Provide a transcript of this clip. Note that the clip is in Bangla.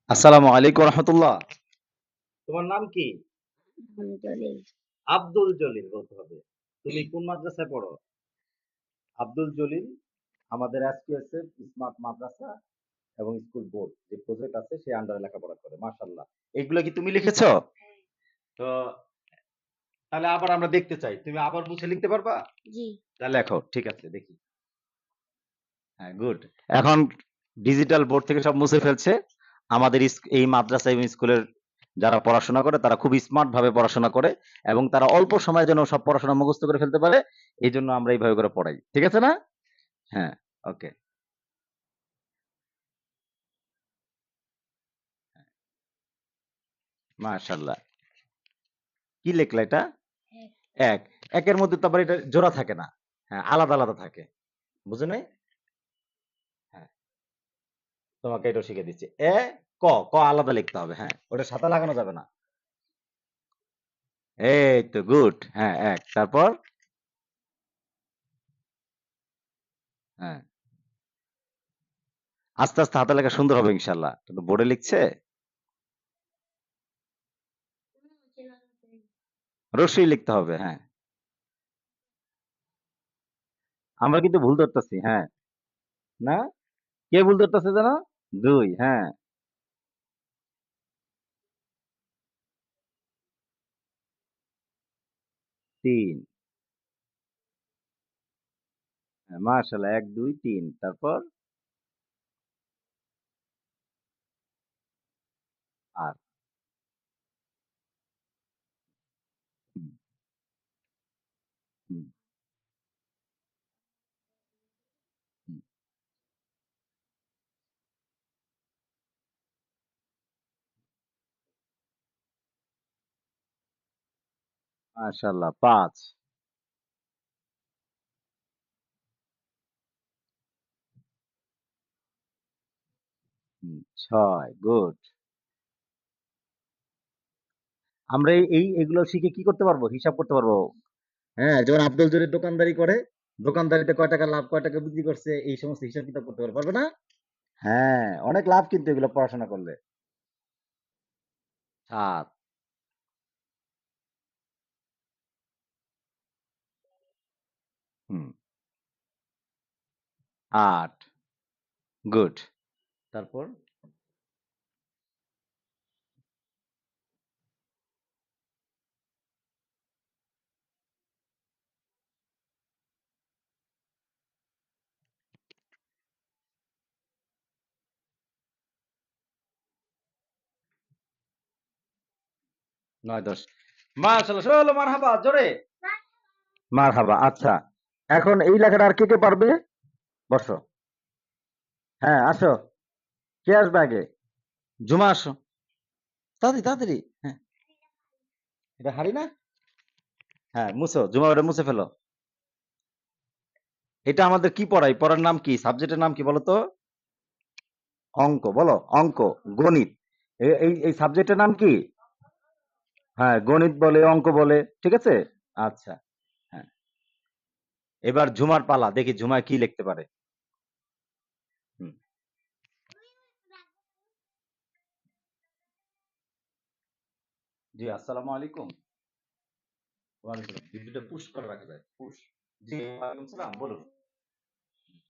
আসসালামু আলাইকুম রহমতুল্লাহ। তোমার নাম কি? আলহামদুলিল্লাহ। আব্দুল জলিল বলতে হবে। তুমি কোন মাদ্রাসায় পড়ো? আব্দুল জলিল আমাদের এসপিএসএফ স্মার্ট মাদ্রাসা এবং স্কুল বোর্ড যে প্রজেক্ট আছে সেই আন্ডারে লেখাপড়া করে। মাশাআল্লাহ। এগুলো কি তুমি লিখেছো? তো তাহলে আবার আমরা দেখতে চাই। তুমি আবার মুছে লিখতে পারবা? জি। তাহলে লেখো। ঠিক আছে দেখি। হ্যাঁ, গুড। এখন ডিজিটাল বোর্ড থেকে সব মুছে ফেলছে। আমাদের এই মাদ্রাসা এবং স্কুলের যারা পড়াশোনা করে তারা খুব স্মার্ট ভাবে পড়াশোনা করে এবং তারা অল্প সময়ের জন্য সব পড়াশোনা মুখস্থ করে ফেলতে পারে। এইজন্য আমরা এইভাবে করে পড়াই। ঠিক আছে না? হ্যাঁ, ওকে। মাশাআল্লাহ। কি লেখলা এটা? এক। ১। ১ এর মধ্যে তো আবার এটা জোড়া থাকে না। হ্যাঁ, আলাদা, আলাদা থাকে। বুঝো নাই? হ্যাঁ, তোমাকে এটাও শিখিয়ে দিচ্ছি। ক, ক আলাদা লিখতে হবে। হ্যাঁ, ওটা সাথে লাগানো যাবে না। এই তো গুড। হ্যাঁ, ১ তারপর? হ্যাঁ, আস্তে, আস্তে হাতের লেখা সুন্দর হবে ইনশাআল্লাহ। কিন্তু বোর্ডে লিখছে? রসই লিখতে হবে। হ্যাঁ, আমরা কিন্তু ভুল ধরতেছি। হ্যাঁ, না? কে ভুল ধরতেছে যেন? ২ হ্যাঁ, ৩ হ্যাঁ, মাশাআল্লাহ ১, ২, ৩ তারপর? ৮ হুম, হুম, হুম। মাশাআল্লাহ ৫ ৬ গুড। আমরা এগুলো শিখে কি করতে পারবো? হিসাব করতে পারবো। হ্যাঁ, যেমন আব্দুল জলিল দোকানদারি করে। দোকানদারিতে কয় টাকা লাভ, কয় টাকা বিক্রি করছে এই সমস্ত হিসাব কিতাব করতে পারবে। পারবে না? হ্যাঁ, অনেক লাভ কিন্তু এগুলো পড়াশোনা করলে। ৭ হুম, ৮ গুড। তারপর? ৯, ১০ মাশাআল্লাহ শোলো মারহাবা জোরে। মারহাবা আচ্ছা। এখন এই লেখাটা আর কে পারবে? বসো। হ্যাঁ, আসো। কে আসবে আগে? জুমা আসো। তাড়াতাড়ি, তাড়াতাড়ি। হ্যাঁ, এটা হারি না? হ্যাঁ, মুছো। জুমা ওটা মুছে ফেলো। এটা আমাদের কি পড়াই? পড়ার নাম কি? সাবজেক্টের নাম কি বলো তো? অঙ্ক বলো। অঙ্ক, গণিত। এই সাবজেক্টের নাম কি? হ্যাঁ, গণিত বলে, অঙ্ক বলে। ঠিক আছে? আচ্ছা। হ্যাঁ। এবার ঝুমার পালা। দেখি ঝুমায় কি লিখতে পারে। হুম। জি, আসসালামু আলাইকুম। ওয়ালাইকুম আসসালাম। বিদ্যুৎটা পুশ করে রাখা যায়। পুশ। জি, ওয়ালাইকুম সালাম। বলুন।